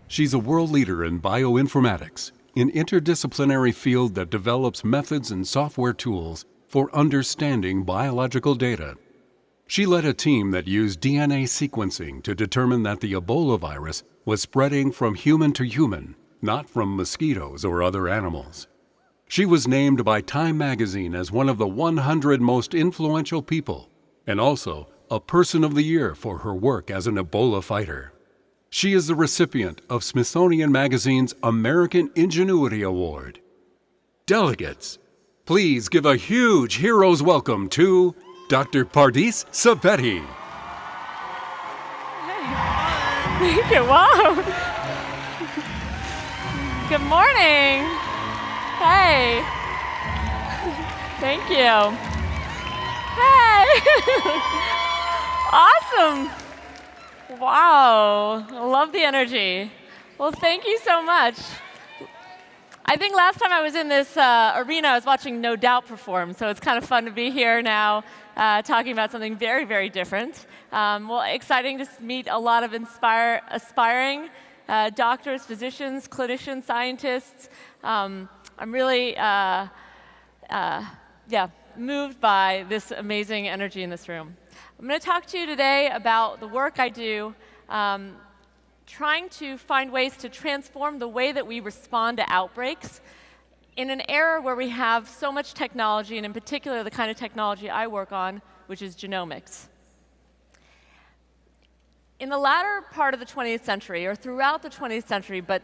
She's a world leader in bioinformatics, an interdisciplinary field that develops methods and software tools for understanding biological data. She led a team that used DNA sequencing to determine that the Ebola virus was spreading from human to human, not from mosquitoes or other animals. She was named by Time magazine as one of the 100 most influential people, and also a Person of the Year for her work as an Ebola fighter. She is the recipient of Smithsonian Magazine's American Ingenuity Award. Delegates, please give a huge hero's welcome to Dr. Pardis Sabeti. Thank you. Wow. Good morning. Hey. Thank you. Hey. Awesome. Wow. I love the energy. Well, thank you so much. I think last time I was in this arena, I was watching No Doubt perform, so it's kind of fun to be here now talking about something very, very different. Well, exciting to meet a lot of aspiring doctors, physicians, clinicians, scientists. I'm really moved by this amazing energy in this room. I'm going to talk to you today about the work I do trying to find ways to transform the way that we respond to outbreaks in an era where we have so much technology, and in particular the kind of technology I work on, which is genomics. In the latter part of the 20th century, or throughout the 20th century, but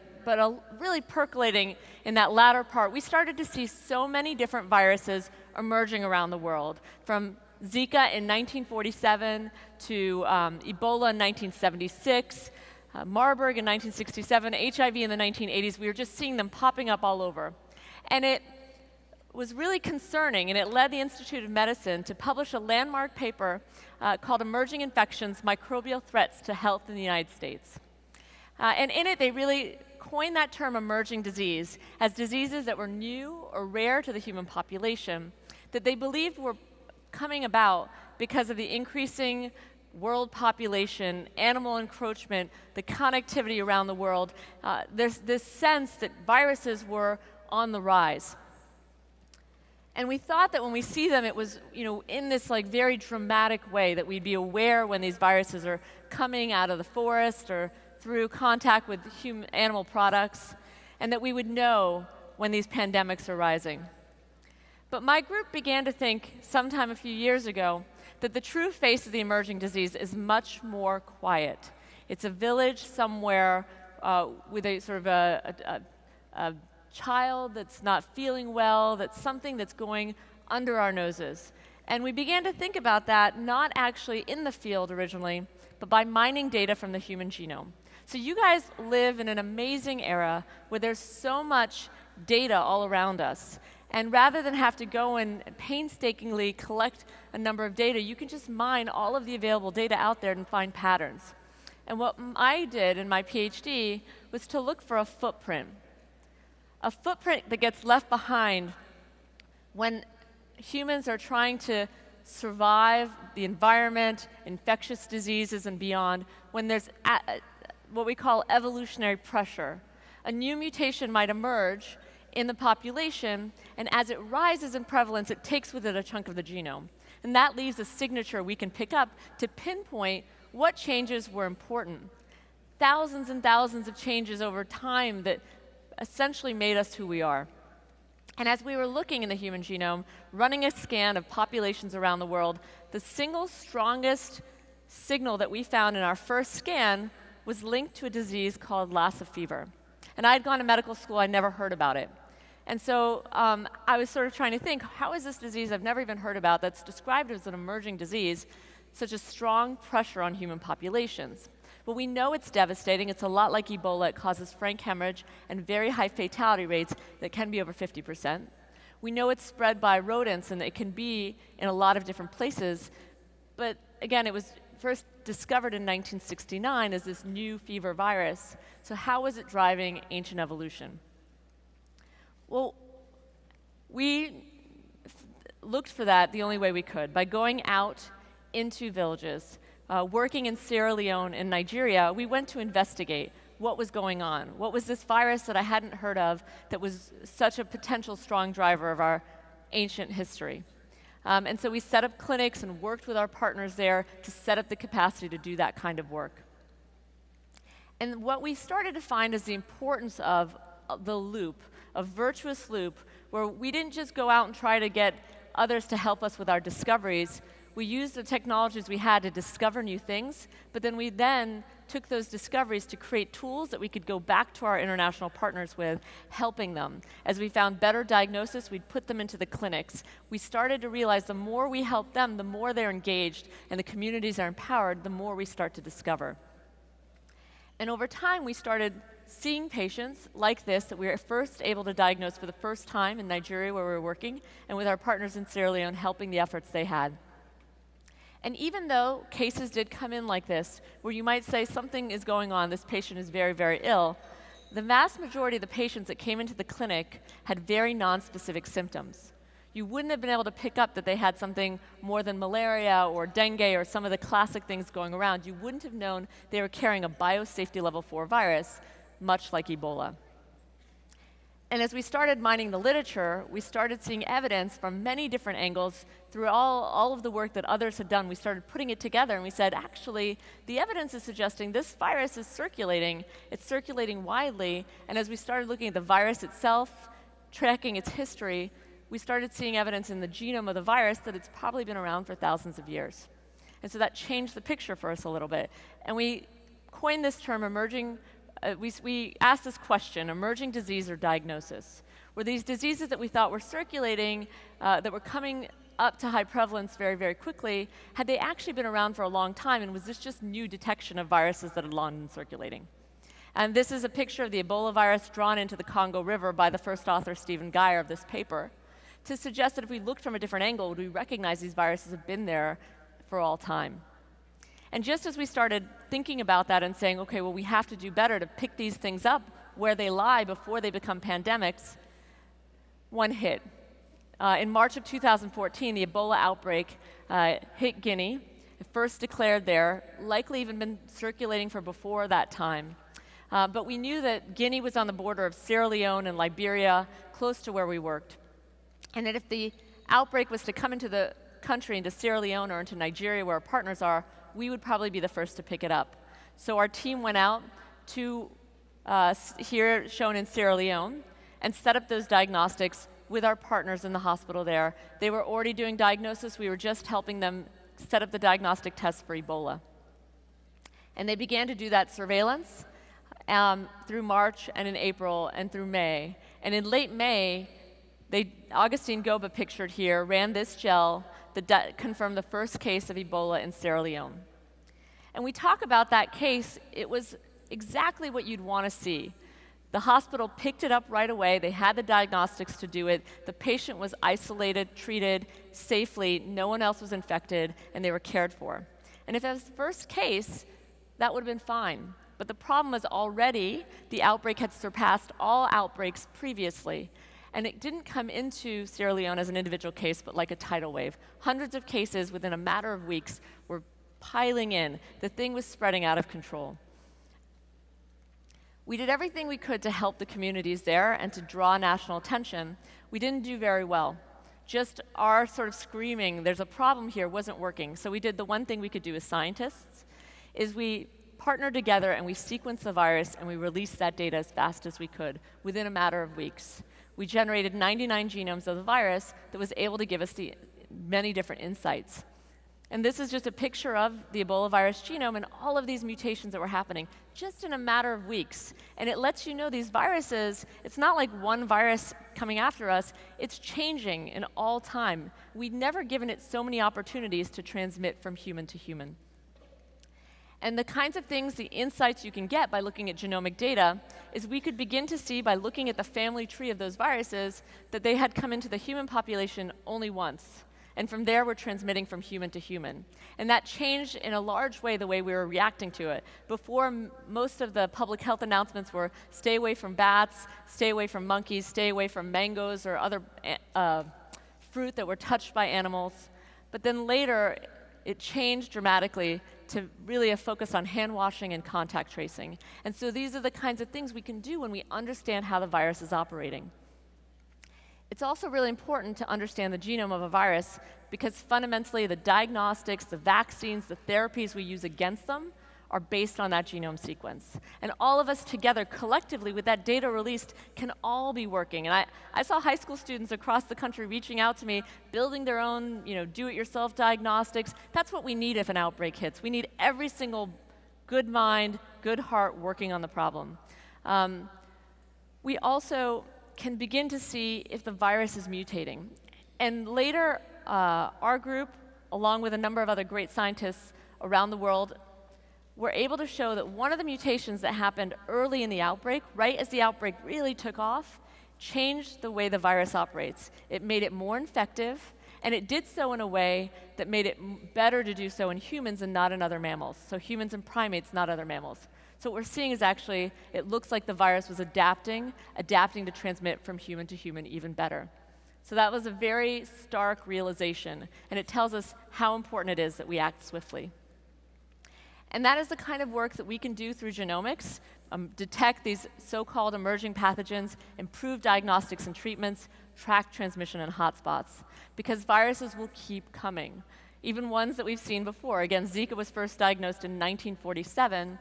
really percolating in that latter part, we started to see so many different viruses emerging around the world, from Zika in 1947 to Ebola in 1976, Marburg in 1967, HIV in the 1980s. We were just seeing them popping up all over. And it was really concerning, and it led the Institute of Medicine to publish a landmark paper called Emerging Infections, Microbial Threats to Health in the United States. And in it, they really coined that term emerging disease as diseases that were new or rare to the human population, that they believed were coming about because of the increasing world population, animal encroachment, the connectivity around the world. There's this sense that viruses were on the rise. And we thought that when we see them, it was, in this very dramatic way, that we'd be aware when these viruses are coming out of the forest or through contact with animal products, and that we would know when these pandemics are rising. But my group began to think sometime a few years ago that the true face of the emerging disease is much more quiet. It's a village somewhere with a sort of a child that's not feeling well, that's something that's going under our noses. And we began to think about that not actually in the field originally, but by mining data from the human genome. So you guys live in an amazing era where there's so much data all around us. And rather than have to go and painstakingly collect a number of data, you can just mine all of the available data out there and find patterns. And what I did in my PhD was to look for a footprint that gets left behind when humans are trying to survive the environment, infectious diseases, and beyond, when there's what we call evolutionary pressure. A new mutation might emerge in the population, and as it rises in prevalence, it takes with it a chunk of the genome. And that leaves a signature we can pick up to pinpoint what changes were important. Thousands and thousands of changes over time that essentially made us who we are. And as we were looking in the human genome, running a scan of populations around the world, the single strongest signal that we found in our first scan was linked to a disease called Lassa fever. And I had gone to medical school, I'd never heard about it. And so I was sort of trying to think, how is this disease I've never even heard about that's described as an emerging disease, such a strong pressure on human populations? Well, we know it's devastating. It's a lot like Ebola. It causes frank hemorrhage and very high fatality rates that can be over 50%. We know it's spread by rodents, and it can be in a lot of different places. But again, it was first discovered in 1969 as this new fever virus. So how was it driving ancient evolution? Well, we looked for that the only way we could, by going out into villages. Working in Sierra Leone and Nigeria, we went to investigate what was going on. What was this virus that I hadn't heard of that was such a potential strong driver of our ancient history? And so we set up clinics and worked with our partners there to set up the capacity to do that kind of work. And what we started to find is the importance of the loop, a virtuous loop, where we didn't just go out and try to get others to help us with our discoveries. We used the technologies we had to discover new things, but then we took those discoveries to create tools that we could go back to our international partners with, helping them. As we found better diagnosis, we'd put them into the clinics. We started to realize the more we help them, the more they're engaged, and the communities are empowered, the more we start to discover. And over time, we started seeing patients like this that we were first able to diagnose for the first time in Nigeria, where we were working, and with our partners in Sierra Leone, helping the efforts they had. And even though cases did come in like this, where you might say something is going on, this patient is very, very ill, the vast majority of the patients that came into the clinic had very non-specific symptoms. You wouldn't have been able to pick up that they had something more than malaria or dengue or some of the classic things going around. You wouldn't have known they were carrying a biosafety level 4 virus, much like Ebola. And as we started mining the literature, we started seeing evidence from many different angles through all of the work that others had done. We started putting it together and we said, actually, the evidence is suggesting this virus is circulating. It's circulating widely. And as we started looking at the virus itself, tracking its history, we started seeing evidence in the genome of the virus that it's probably been around for thousands of years. And so that changed the picture for us a little bit. And we coined this term emerging. We asked this question, emerging disease or diagnosis. Were these diseases that we thought were circulating, that were coming up to high prevalence very, very quickly, had they actually been around for a long time, and was this just new detection of viruses that had long been circulating? And this is a picture of the Ebola virus drawn into the Congo River by the first author, Stephen Geyer, of this paper, to suggest that if we looked from a different angle, would we recognize these viruses have been there for all time? And just as we started thinking about that and saying, okay, well, we have to do better to pick these things up where they lie before they become pandemics, one hit. In March of 2014, the Ebola outbreak hit Guinea, first declared there, likely even been circulating for before that time. But we knew that Guinea was on the border of Sierra Leone and Liberia, close to where we worked. And that if the outbreak was to come into the country, into Sierra Leone or into Nigeria, where our partners are, we would probably be the first to pick it up. So our team went out to here shown in Sierra Leone and set up those diagnostics with our partners in the hospital there. They were already doing diagnosis. We were just helping them set up the diagnostic tests for Ebola. And they began to do that surveillance through March and in April and through May. And in late May, Augustine Goba, pictured here, ran this gel that confirmed the first case of Ebola in Sierra Leone. And we talk about that case, it was exactly what you'd want to see. The hospital picked it up right away. They had the diagnostics to do it. The patient was isolated, treated safely. No one else was infected, and they were cared for. And if it was the first case, that would have been fine. But the problem was already the outbreak had surpassed all outbreaks previously. And it didn't come into Sierra Leone as an individual case, but like a tidal wave. Hundreds of cases within a matter of weeks were piling in. The thing was spreading out of control. We did everything we could to help the communities there and to draw national attention. We didn't do very well. Just our sort of screaming, there's a problem here, wasn't working. So we did the one thing we could do as scientists, is we partnered together and we sequenced the virus and we released that data as fast as we could within a matter of weeks. We generated 99 genomes of the virus that was able to give us the many different insights. And this is just a picture of the Ebola virus genome and all of these mutations that were happening just in a matter of weeks. And it lets you know these viruses, it's not like one virus coming after us, it's changing in all time. We'd never given it so many opportunities to transmit from human to human. And the kinds of things, the insights you can get by looking at genomic data is we could begin to see by looking at the family tree of those viruses that they had come into the human population only once. And from there, we're transmitting from human to human. And that changed in a large way the way we were reacting to it. Before, most of the public health announcements were stay away from bats, stay away from monkeys, stay away from mangoes or other fruit that were touched by animals. But then later, it changed dramatically to really a focus on hand washing and contact tracing. And so these are the kinds of things we can do when we understand how the virus is operating. It's also really important to understand the genome of a virus because fundamentally the diagnostics, the vaccines, the therapies we use against them are based on that genome sequence. And all of us together, collectively, with that data released, can all be working. And I saw high school students across the country reaching out to me, building their own do-it-yourself diagnostics. That's what we need if an outbreak hits. We need every single good mind, good heart working on the problem. We also can begin to see if the virus is mutating. And later, our group, along with a number of other great scientists around the world, were able to show that one of the mutations that happened early in the outbreak, right as the outbreak really took off, changed the way the virus operates. It made it more infective, and it did so in a way that made it better to do so in humans and not in other mammals. So humans and primates, not other mammals. So what we're seeing is actually, it looks like the virus was adapting to transmit from human to human even better. So that was a very stark realization, and it tells us how important it is that we act swiftly. And that is the kind of work that we can do through genomics, detect these so-called emerging pathogens, improve diagnostics and treatments, track transmission and hotspots, because viruses will keep coming, even ones that we've seen before. Again, Zika was first diagnosed in 1947,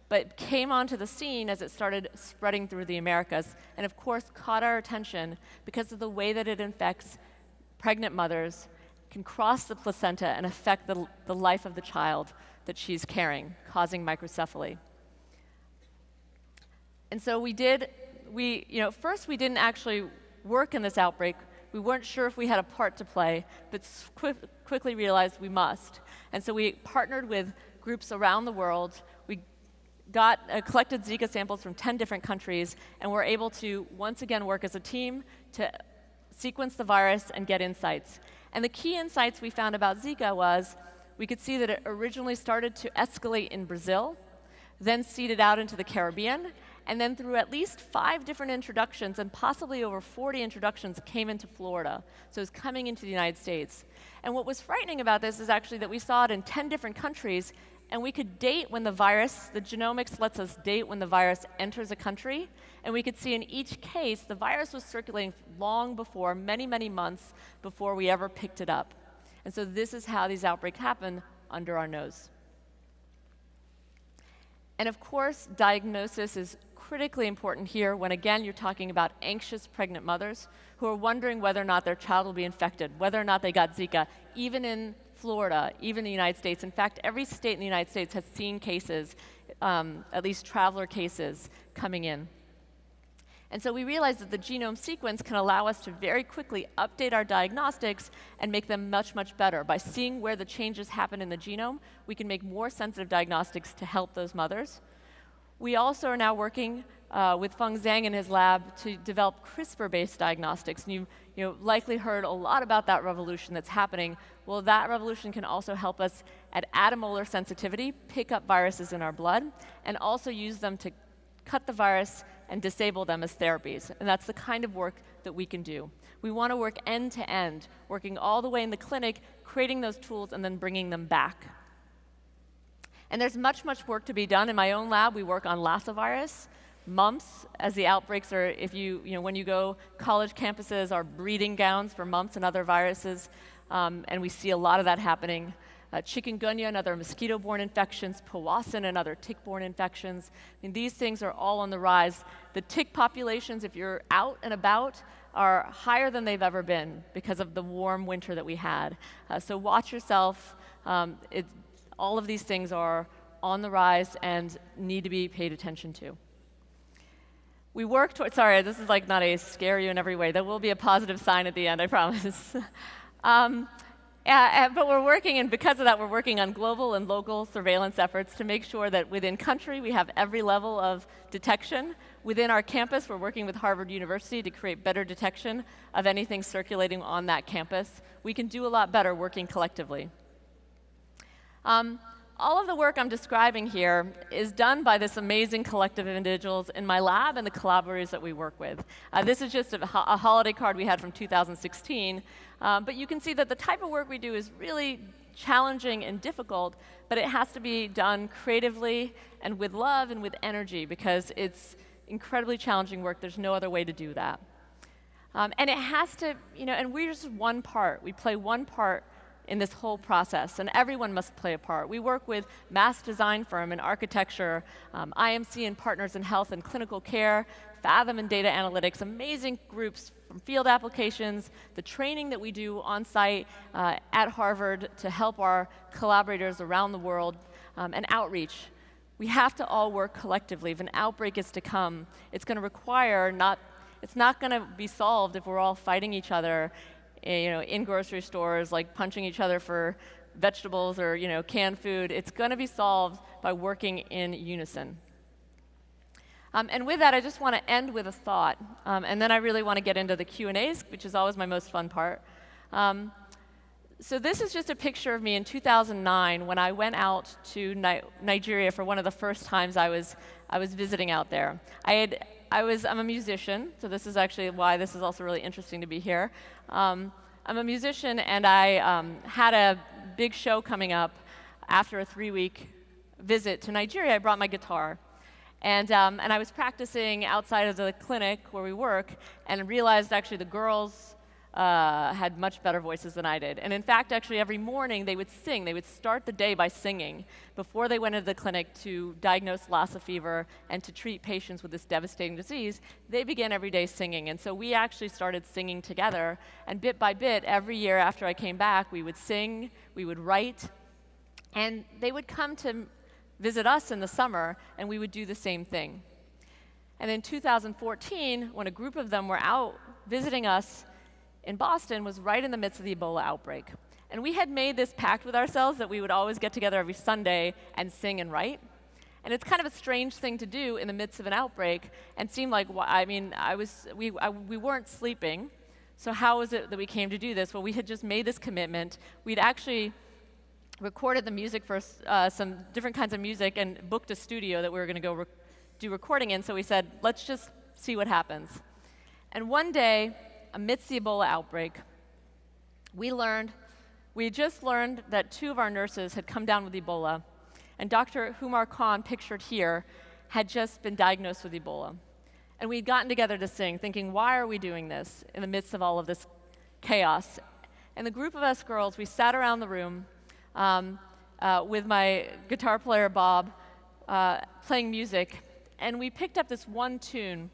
but came onto the scene as it started spreading through the Americas, and of course caught our attention because of the way that it infects pregnant mothers, can cross the placenta and affect the life of the child that she's carrying, causing microcephaly. And so first we didn't actually work in this outbreak. We weren't sure if we had a part to play, but quickly realized we must. And so we partnered with groups around the world. We collected Zika samples from 10 different countries, and were able to once again work as a team to sequence the virus and get insights. And the key insights we found about Zika was we could see that it originally started to escalate in Brazil, then seeded out into the Caribbean, and then through at least 5 different introductions, and possibly over 40 introductions, came into Florida. So it's coming into the United States. And what was frightening about this is actually that we saw it in 10 different countries, and we could date when the genomics lets us date when the virus enters a country, and we could see in each case the virus was circulating long before, many, many months before we ever picked it up. And so this is how these outbreaks happen under our nose. And of course, diagnosis is critically important here when, again, you're talking about anxious pregnant mothers who are wondering whether or not their child will be infected, whether or not they got Zika, even in Florida, even in the United States. In fact, every state in the United States has seen cases, at least traveler cases, coming in. And so we realized that the genome sequence can allow us to very quickly update our diagnostics and make them much, much better. By seeing where the changes happen in the genome, we can make more sensitive diagnostics to help those mothers. We also are now working with Feng Zhang in his lab to develop CRISPR-based diagnostics. And you likely heard a lot about that revolution that's happening. Well, that revolution can also help us at attomolar sensitivity, pick up viruses in our blood, and also use them to cut the virus and disable them as therapies. And that's the kind of work that we can do. We want to work end to end, working all the way in the clinic, creating those tools, and then bringing them back. And there's much, much work to be done. In my own lab, we work on Lassa virus, mumps, as the outbreaks are, when you go, college campuses are breeding grounds for mumps and other viruses, and we see a lot of that happening. Chikungunya and other mosquito-borne infections, Powassan and other tick-borne infections. I mean, these things are all on the rise. The tick populations, if you're out and about, are higher than they've ever been because of the warm winter that we had. So watch yourself. All of these things are on the rise and need to be paid attention to. We work towards, sorry, this is like not a scare you in every way. There will be a positive sign at the end, I promise. But we're working, and because of that, we're working on global and local surveillance efforts to make sure that within country we have every level of detection. Within our campus, we're working with Harvard University to create better detection of anything circulating on that campus. We can do a lot better working collectively. All of the work I'm describing here is done by this amazing collective of individuals in my lab and the collaborators that we work with. This is just a holiday card we had from 2016, but you can see that the type of work we do is really challenging and difficult, but it has to be done creatively and with love and with energy, because it's incredibly challenging work. There's no other way to do that. And it has to, and we're just one part. We play one part in this whole process, and everyone must play a part. We work with mass design firm in architecture, IMC and partners in health and clinical care, Fathom and data analytics, amazing groups from field applications, the training that we do on site at Harvard to help our collaborators around the world, and outreach. We have to all work collectively. If an outbreak is to come, it's going to require it's not going to be solved if we're all fighting each other, in grocery stores, like punching each other for vegetables or canned food. It's going to be solved by working in unison. And with that, I just want to end with a thought, and then I really want to get into the Q&As, which is always my most fun part. So this is just a picture of me in 2009 when I went out to Nigeria for one of the first times I was visiting out there. I'm a musician, so this is actually why this is also really interesting to be here. I'm a musician, and I had a big show coming up after a 3-week visit to Nigeria. I brought my guitar. And I was practicing outside of the clinic where we work, and realized actually the girls had much better voices than I did. And in fact, actually every morning they would sing. They would start the day by singing before they went into the clinic to diagnose Lassa fever and to treat patients with this devastating disease. They began every day singing. And so we actually started singing together. And bit by bit, every year after I came back, we would sing, we would write, and they would come to visit us in the summer, and we would do the same thing. And in 2014, when a group of them were out visiting us in Boston, was right in the midst of the Ebola outbreak. And we had made this pact with ourselves that we would always get together every Sunday and sing and write. And it's kind of a strange thing to do in the midst of an outbreak, and seemed like, we weren't sleeping, so how was it that we came to do this? Well, we had just made this commitment. We'd actually recorded the music for some different kinds of music and booked a studio that we were going to go do recording in, so we said, let's just see what happens. And one day, amidst the Ebola outbreak, we just learned that 2 of our nurses had come down with Ebola, and Dr. Humar Khan, pictured here, had just been diagnosed with Ebola. And we'd gotten together to sing, thinking, why are we doing this in the midst of all of this chaos? And the group of us girls, we sat around the room with my guitar player, Bob, playing music, and we picked up this one tune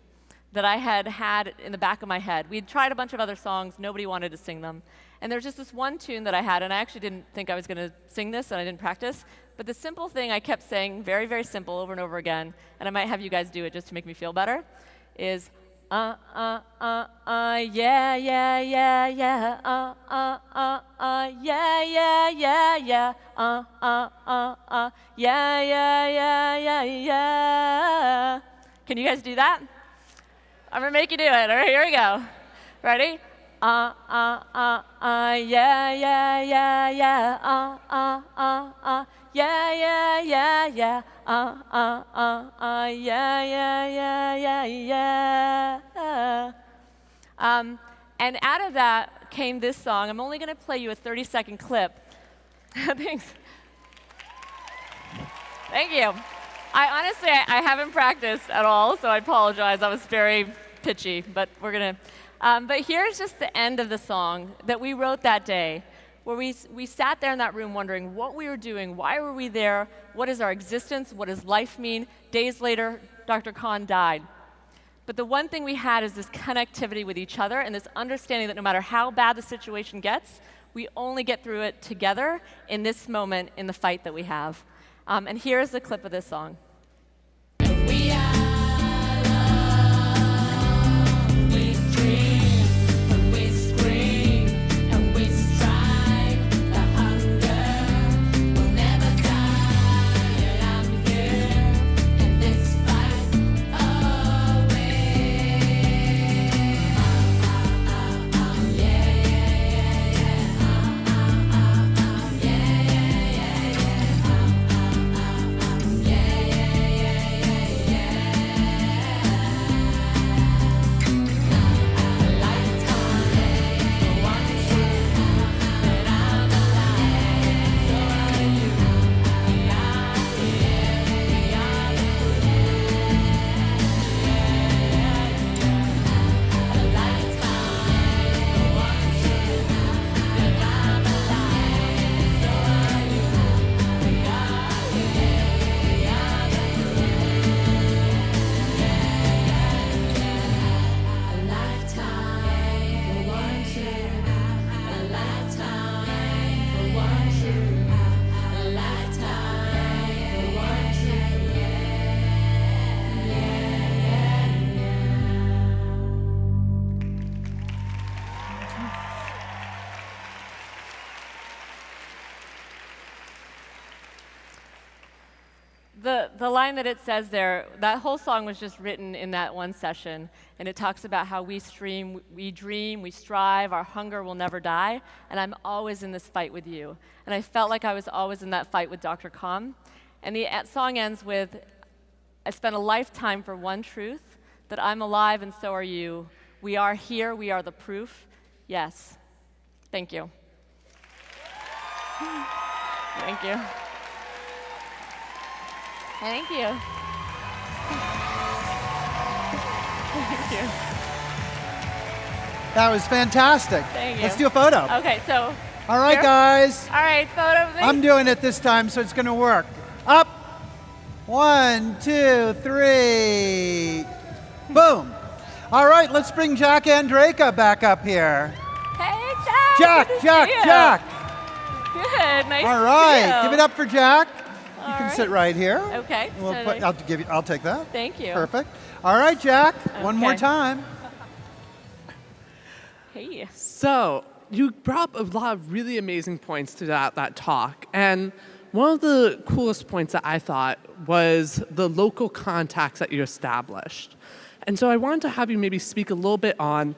that I had in the back of my head. We had tried a bunch of other songs, nobody wanted to sing them. And there's just this one tune that I had, and I actually didn't think I was going to sing this, and I didn't practice, but the simple thing I kept saying, very, very simple, over and over again, and I might have you guys do it just to make me feel better, is, yeah, yeah, yeah, yeah, yeah, yeah, yeah, yeah, yeah, yeah, yeah, yeah, yeah, yeah. Can you guys do that? I'm gonna make you do it. All right, here we go. Ready? Yeah, yeah, yeah, yeah, yeah, yeah, yeah, yeah, yeah, yeah, yeah, yeah, yeah. And out of that came this song. I'm only gonna play you a 30-second clip. Thanks. Thank you. I honestly haven't practiced at all, so I apologize. I was very pitchy, but we're gonna. But here's just the end of the song that we wrote that day, where we sat there in that room wondering what we were doing, why were we there, what is our existence, what does life mean? Days later, Dr. Khan died. But the one thing we had is this connectivity with each other and this understanding that no matter how bad the situation gets, we only get through it together in this moment in the fight that we have. And here's the clip of this song. We are love, we dream, and we scream, and we strive. The hunger will never die. I'm here in this fight always. Yeah, yeah, yeah, yeah. Yeah, yeah, yeah, yeah. The line that it says there, that whole song was just written in that one session, and it talks about how we dream, we strive, our hunger will never die, and I'm always in this fight with you. And I felt like I was always in that fight with Dr. Khan. And the song ends with, I spent a lifetime for one truth, that I'm alive and so are you. We are here, we are the proof. Yes. Thank you. Thank you. Thank you. Thank you. That was fantastic. Thank you. Let's do a photo. Okay, so. All right, here. guys. All right, photo of me. I'm doing it this time, so it's going to work. Up. 1, 2, 3. Boom. All right, let's bring Jack Andraka back up here. Hey, Jack. Jack, good to Jack, see you. Jack. Good, nice All to right, see you. give it up for Jack. You All can right. sit right here. Okay. We'll so put, I'll take that. Thank you. Perfect. All right, Jack. One more Okay. time. Hey. So you brought up a lot of really amazing points to that talk. And one of the coolest points that I thought was the local contacts that you established. And so I wanted to have you maybe speak a little bit on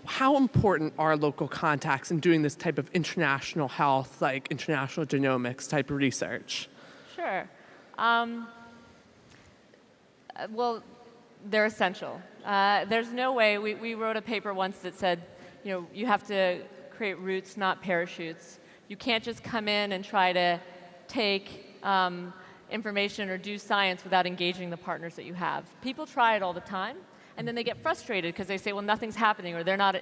how important are local contacts in doing this type of international health, like international genomics type of research? Sure. Well, they're essential. There's no way, we wrote a paper once that said, you have to create routes, not parachutes. You can't just come in and try to take information or do science without engaging the partners that you have. People try it all the time, and then they get frustrated because they say, well, nothing's happening, or they're not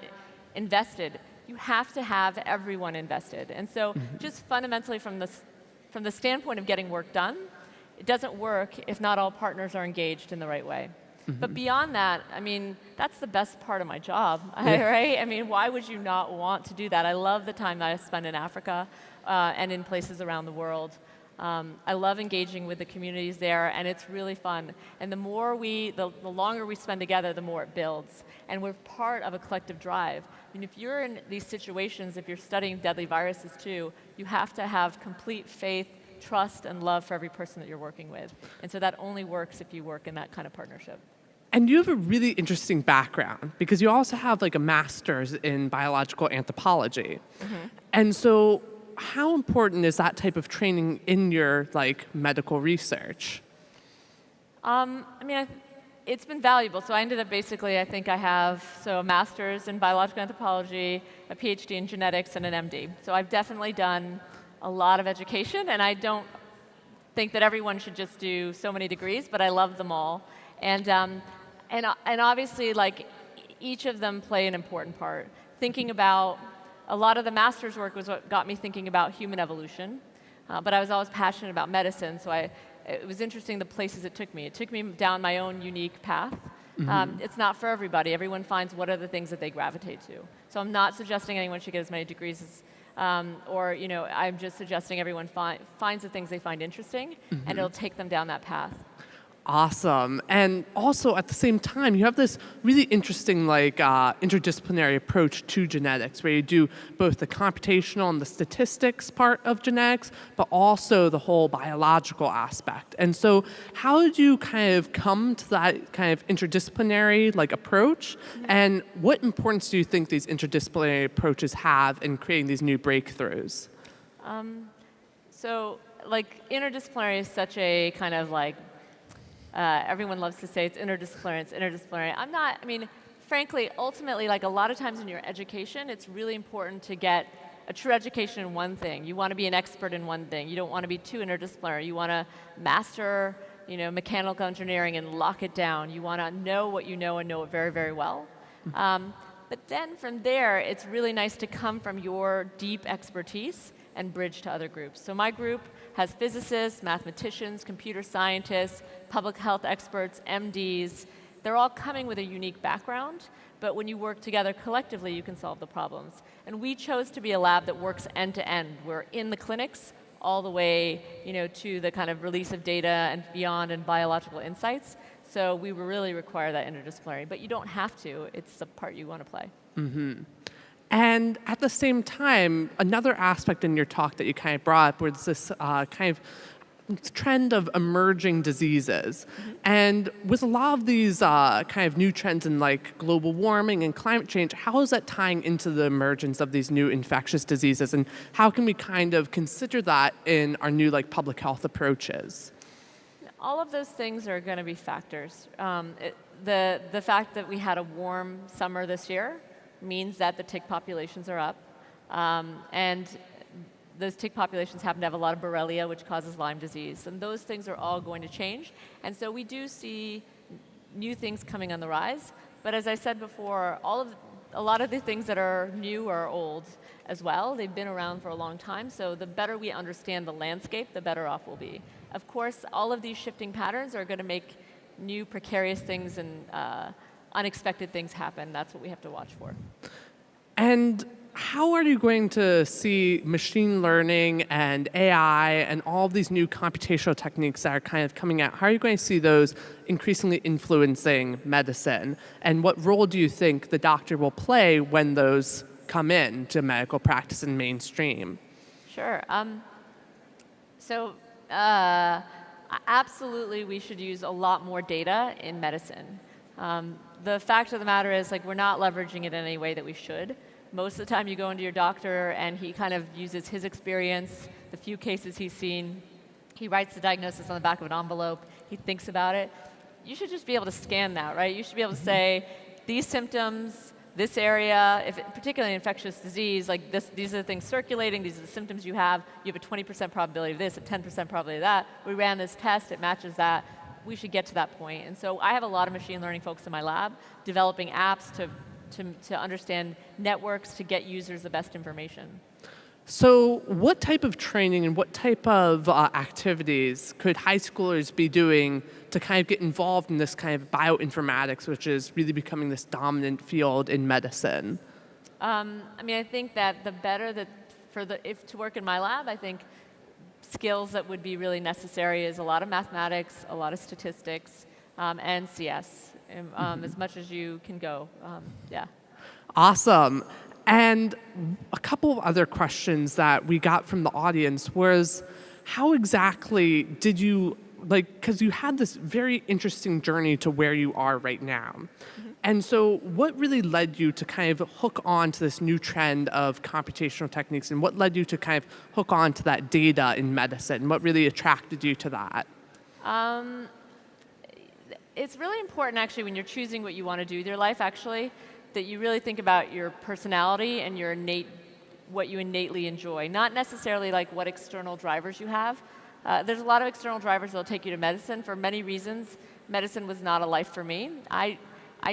invested. You have to have everyone invested. And so just fundamentally from the standpoint of getting work done, it doesn't work if not all partners are engaged in the right way. But beyond that, I mean, that's the best part of my job, right? I mean, why would you not want to do that? I love the time that I spend in Africa and in places around the world. I love engaging with the communities there, and it's really fun. And the longer we spend together, the more it builds. And we're part of a collective drive. I mean, if you're in these situations, if you're studying deadly viruses too, you have to have complete faith, trust, and love for every person that you're working with. And so that only works if you work in that kind of partnership. And you have a really interesting background because you also have like a master's in biological anthropology. And so how important is that type of training in your medical research? I mean, it's been valuable. So I ended up basically, I think I have a master's in biological anthropology, a Ph.D. in genetics, and an M.D. So I've definitely done a lot of education, and I don't think that everyone should just do so many degrees, but I love them all. And obviously, each of them play an important part. Thinking about a lot of the master's work was what got me thinking about human evolution, but I was always passionate about medicine, so it was interesting the places it took me. It took me down my own unique path. It's not for everybody. Everyone finds what are the things that they gravitate to. So I'm not suggesting anyone should get as many degrees as, I'm just suggesting everyone finds the things they find interesting, and it'll take them down that path. Awesome. And also at the same time, you have this really interesting interdisciplinary approach to genetics where you do both the computational and the statistics part of genetics, but also the whole biological aspect. And so how did you kind of come to that kind of interdisciplinary approach? And what importance do you think these interdisciplinary approaches have in creating these new breakthroughs? Interdisciplinary is such a kind of everyone loves to say it's interdisciplinary. Frankly, ultimately, a lot of times in your education, it's really important to get a true education in one thing. You want to be an expert in one thing. You don't want to be too interdisciplinary. You want to master, mechanical engineering and lock it down. You want to know what you know and know it very, very well. But then from there, it's really nice to come from your deep expertise and bridge to other groups. So my group has physicists, mathematicians, computer scientists, public health experts, MDs. They're all coming with a unique background, but when you work together collectively, you can solve the problems. And we chose to be a lab that works end to end. We're in the clinics all the way, to the kind of release of data and beyond and biological insights. So we really require that interdisciplinary, but you don't have to. It's the part you want to play. And at the same time, another aspect in your talk that you kind of brought up was this kind of trend of emerging diseases. And with a lot of these kind of new trends in like global warming and climate change, how is that tying into the emergence of these new infectious diseases? And how can we kind of consider that in our new like public health approaches? All of those things are going to be factors. The fact that we had a warm summer this year means that the tick populations are up. And those tick populations happen to have a lot of Borrelia, which causes Lyme disease. And those things are all going to change. And so we do see new things coming on the rise. But as I said before, a lot of the things that are new are old as well. They've been around for a long time. So the better we understand the landscape, the better off we'll be. Of course, all of these shifting patterns are going to make new precarious things and unexpected things happen. That's what we have to watch for. And how are you going to see machine learning and AI and all of these new computational techniques that are kind of coming out? How are you going to see those increasingly influencing medicine? And what role do you think the doctor will play when those come in to medical practice and mainstream? Sure. Absolutely, we should use a lot more data in medicine. The fact of the matter is, like, we're not leveraging it in any way that we should. Most of the time you go into your doctor and he kind of uses his experience, the few cases he's seen, he writes the diagnosis on the back of an envelope, he thinks about it. You should just be able to scan that, right? You should be able to say, these symptoms, this area, particularly infectious disease, like these are the things circulating, these are the symptoms you have a 20% probability of this, a 10% probability of that. We ran this test, it matches that. We should get to that point. And so I have a lot of machine learning folks in my lab developing apps to understand networks to get users the best information. So what type of training and what type of activities could high schoolers be doing to kind of get involved in this kind of bioinformatics, which is really becoming this dominant field in medicine? I think that the better that if to work in my lab, I think skills that would be really necessary is a lot of mathematics, a lot of statistics, and CS. As much as you can go. Yeah. Awesome. And a couple of other questions that we got from the audience was, how exactly did you, because you had this very interesting journey to where you are right now. And so what really led you to kind of hook on to this new trend of computational techniques, and what led you to kind of hook on to that data in medicine? What really attracted you to that? It's really important, actually, when you're choosing what you want to do with your life, actually, that you really think about your personality and what you innately enjoy, not necessarily like what external drivers you have. There's a lot of external drivers that will take you to medicine. For many reasons, medicine was not a life for me. I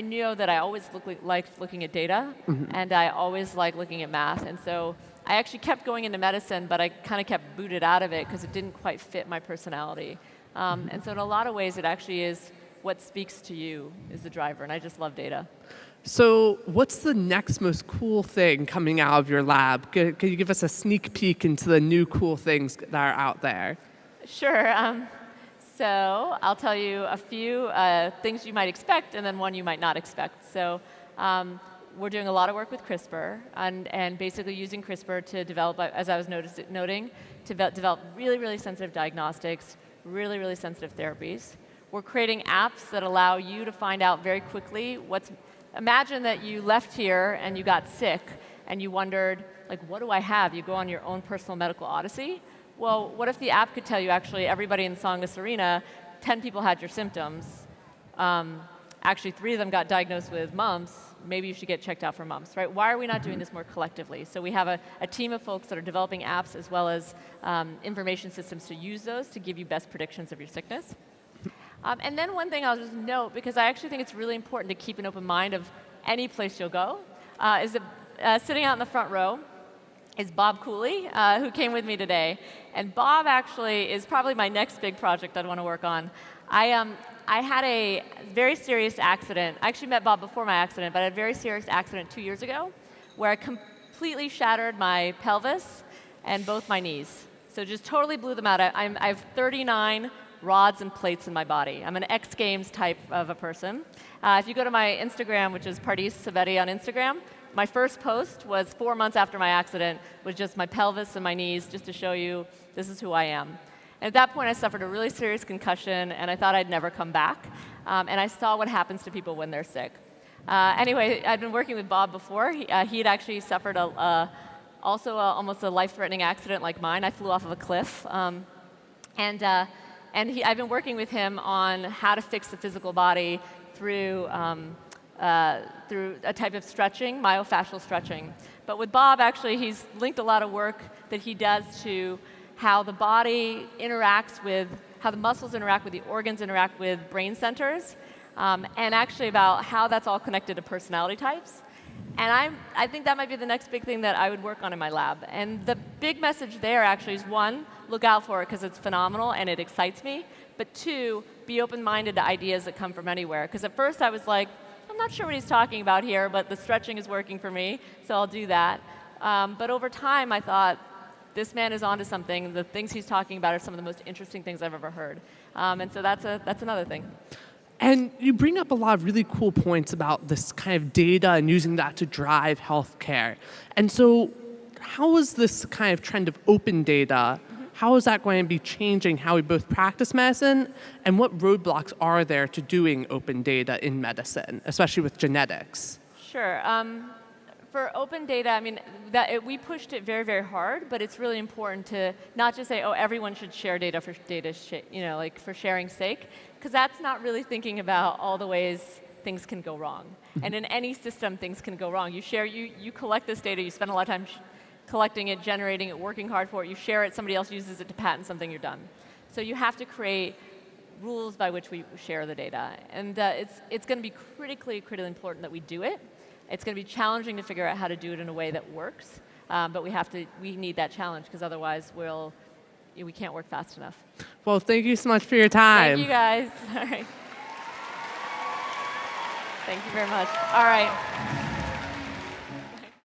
knew that I always liked looking at data, and I always liked looking at math. And so I actually kept going into medicine, but I kind of kept booted out of it because it didn't quite fit my personality. And so in a lot of ways, it actually is what speaks to you is the driver, and I just love data. So what's the next most cool thing coming out of your lab? Can you give us a sneak peek into the new cool things that are out there? Sure. So I'll tell you a few things you might expect and then one you might not expect. So we're doing a lot of work with CRISPR and basically using CRISPR to develop, as I was noting, to develop really, really sensitive diagnostics, really, really sensitive therapies. We're creating apps that allow you to find out very quickly imagine that you left here and you got sick and you wondered, like, what do I have? You go on your own personal medical odyssey. Well, what if the app could tell you, actually, everybody in Songus Arena, 10 people had your symptoms. Actually, 3 of them got diagnosed with mumps. Maybe you should get checked out for mumps, right? Why are we not doing this more collectively? So we have a team of folks that are developing apps as well as information systems to use those to give you best predictions of your sickness. And then one thing I'll just note, because I actually think it's really important to keep an open mind of any place you'll go, is that sitting out in the front row is Bob Cooley, who came with me today. And Bob actually is probably my next big project I'd want to work on. I had a very serious accident. I actually met Bob before my accident, but I had a very serious accident 2 years ago where I completely shattered my pelvis and both my knees. So just totally blew them out. I have 39 rods and plates in my body. I'm an X Games type of a person. If you go to my Instagram, which is Pardis Sabeti on Instagram, my first post was 4 months after my accident, was just my pelvis and my knees, just to show you this is who I am. And at that point, I suffered a really serious concussion, and I thought I'd never come back. And I saw what happens to people when they're sick. Anyway, I'd been working with Bob before. He had actually suffered almost a life-threatening accident like mine. I flew off of a cliff. I've been working with him on how to fix the physical body through a type of stretching, myofascial stretching. But with Bob, actually, he's linked a lot of work that he does to how the body interacts with, how the muscles interact with the organs, interact with brain centers, and actually about how that's all connected to personality types. And I think that might be the next big thing that I would work on in my lab. And the big message there actually is, one, look out for it because it's phenomenal and it excites me. But two, be open-minded to ideas that come from anywhere. Because at first I was like, I'm not sure what he's talking about here, but the stretching is working for me, so I'll do that. But over time I thought, this man is onto something. The things he's talking about are some of the most interesting things I've ever heard. And so that's another thing. And you bring up a lot of really cool points about this kind of data and using that to drive healthcare. And so how is this kind of trend of open data, how is that going to be changing how we both practice medicine, and what roadblocks are there to doing open data in medicine, especially with genetics? Sure. For open data, I mean, we pushed it very, very hard, but it's really important to not just say, oh, everyone should share data for like for sharing's sake, because that's not really thinking about all the ways things can go wrong. And in any system, things can go wrong. You collect this data, you spend a lot of time collecting it, generating it, working hard for it, you share it, somebody else uses it to patent something, you're done. So you have to create rules by which we share the data. And it's going to be critically important that we do it. It's going to be challenging to figure out how to do it in a way that works, but we need that challenge because otherwise we can't work fast enough. Well, thank you so much for your time. Thank you guys. All right. Thank you very much. All right.